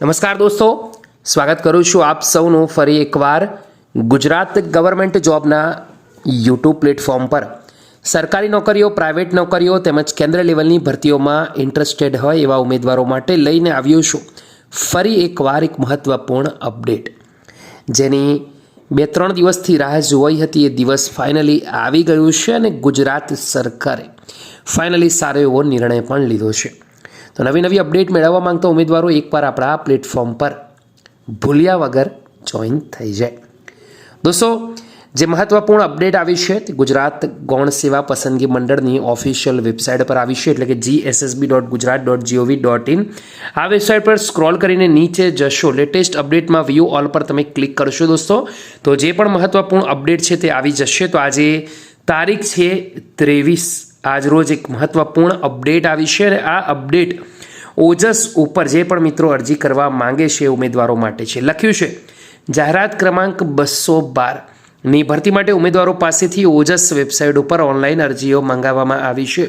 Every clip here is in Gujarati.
નમસ્કાર દોસ્તો, સ્વાગત કરું છું આપ સૌનું ફરી એકવાર ગુજરાત ગવર્મેન્ટ જોબના યુટ્યુબ પ્લેટફોર્મ પર। સરકારી નોકરીઓ, પ્રાઇવેટ નોકરીઓ તેમજ કેન્દ્ર લેવલની ભરતીઓમાં ઇન્ટરેસ્ટેડ હોય એવા ઉમેદવારો માટે લઈને આવ્યો છું ફરી એકવાર એક મહત્ત્વપૂર્ણ અપડેટ, જેની 2-3 દિવસથી રાહ જોવાઈ હતી। એ દિવસ ફાઇનલી આવી ગયું છે અને ગુજરાત સરકારે ફાઇનલી સારો એવો નિર્ણય પણ લીધો છે। તો નવી અપડેટ મેળવવા માંગતા ઉમેદવારો એકવાર આપણા પ્લેટફોર્મ પર ભૂલ્યા વગર જોઈન થઈ જાય। દોસ્તો, જે મહત્વપૂર્ણ અપડેટ આવી છે તે ગુજરાત ગૌણ સેવા પસંદગી મંડળની ઓફિશિયલ વેબસાઇટ પર આવી છે, એટલે કે gssb.gujarat.gov.in। આ વેબસાઇટ પર સ્ક્રોલ કરીને નીચે જશો, લેટેસ્ટ અપડેટમાં વ્યૂ ઓલ પર તમે ક્લિક કરશો દોસ્તો, તો જે પણ મહત્વપૂર્ણ અપડેટ છે તે આવી જશે। તો આજે તારીખ છે 23, આજરોજ એક મહત્વપૂર્ણ અપડેટ આવી છે અને આ અપડેટ ઓજસ ઉપર જે પણ મિત્રો અરજી કરવા માંગે છે ઉમેદવારો માટે છે। લખ્યું છે જાહેરાત ક્રમાંક 212ની ભરતી માટે ઉમેદવારો પાસેથી ઓજસ વેબસાઇટ ઉપર ઓનલાઈન અરજીઓ મંગાવવામાં આવી છે।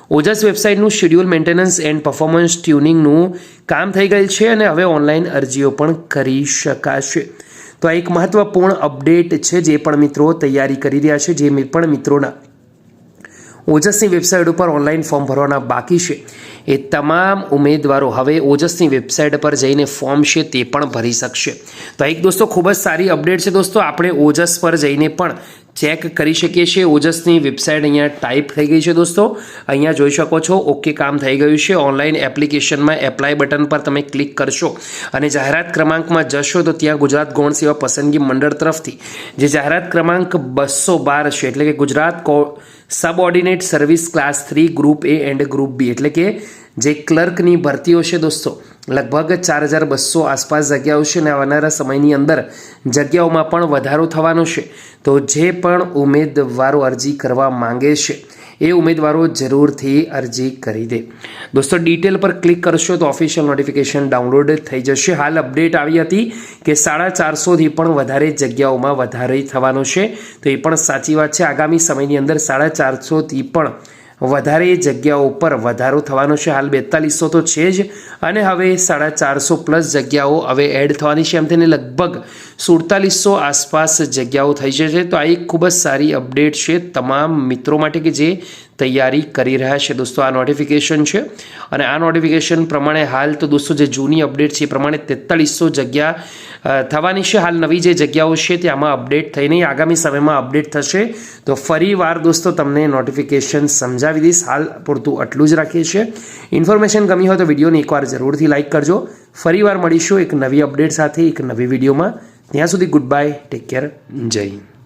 ઓજસ વેબસાઇટનું શેડ્યુલ, મેન્ટેનન્સ એન્ડ પરફોર્મન્સ ટ્યુનિંગનું કામ થઈ ગયેલ છે અને હવે ઓનલાઈન અરજીઓ પણ કરી શકાશે। તો આ એક મહત્વપૂર્ણ અપડેટ છે જે પણ મિત્રો તૈયારી કરી રહ્યા છે, જે પણ મિત્રોના ઓજસની વેબસાઇટ ઉપર ઓનલાઈન ફોર્મ ભરવાના બાકી છે એ તમામ ઉમેદવારો હવે ઓજસની વેબસાઇટ પર જઈને ફોર્મ છે તે પણ ભરી શકશે। તો એક દોસ્તો ખૂબ જ સારી અપડેટ છે દોસ્તો, આપણે ઓજસ પર જઈને પણ ચેક કરી શકીએ છીએ। ઓજસની વેબસાઇટ અહીંયા ટાઈપ થઈ ગઈ છે દોસ્તો, અહીંયા જોઈ શકો છો, ઓકે કામ થઈ ગયું છે। ઓનલાઈન એપ્લિકેશનમાં એપ્લાય બટન પર તમે ક્લિક કરશો અને જાહેરાત ક્રમાંકમાં જશો તો ત્યાં ગુજરાત ગૌણ સેવા પસંદગી મંડળ તરફથી જે જાહેરાત ક્રમાંક 212 છે, એટલે કે Gujarat subordinate service class 3 group A and group B, એટલે કે જે ક્લર્કની ભરતીઓ છે દોસ્તો, લગભગ 4200 આસપાસ જગ્યાઓ છે અને આવનારા સમયની અંદર જગ્યાઓમાં પણ વધારો થવાનો છે। તો જે પણ ઉમેદવારો અરજી કરવા માંગે છે એ ઉમેદવારો જરૂરથી અરજી કરી દે દોસ્તો। ડિટેલ પર ક્લિક કરશો તો ઓફિશિયલ નોટિફિકેશન ડાઉનલોડ થઈ જશે। હાલ અપડેટ આવી હતી કે 450થી પણ વધારે જગ્યાઓમાં વધારો થવાનો છે, તો એ પણ સાચી વાત છે। આગામી સમયની અંદર 450થી પણ વધારે જગ્યાઓ પર વધારો થવાનો છે। હાલ 4200 તો છે જ અને હવે 450 પ્લસ જગ્યાઓ હવે એડ થવાની છે, એમ થઈને લગભગ 4700 આસપાસ જગ્યાઓ થઈ જશે। તો આ એક ખૂબ જ સારી અપડેટ છે તમામ મિત્રો માટે કે જે તૈયારી કરી રહ્યા છે દોસ્તો। આ નોટિફિકેશન છે અને આ નોટિફિકેશન પ્રમાણે હાલ તો દોસ્તો જે જૂની અપડેટ છે એ પ્રમાણે 4300 જગ્યા થવાની છે। હાલ નવી જે જગ્યાઓ છે તે આમાં અપડેટ થઈ નહીં, આગામી સમયમાં અપડેટ થશે। તો ફરી વાર દોસ્તો તમને નોટિફિકેશન સમજાવી દઈશ, હાલ પૂરતું આટલું જ રાખીએ છીએ। ઇન્ફોર્મેશન ગમી હોય તો વિડીયોને એકવાર જરૂરથી લાઇક કરજો। ફરી વાર મળીશું એક નવી અપડેટ સાથે, એક નવી વિડીયોમાં। ત્યાં સુધી ગુડ બાય, ટેક કેર, જય હિન્દ।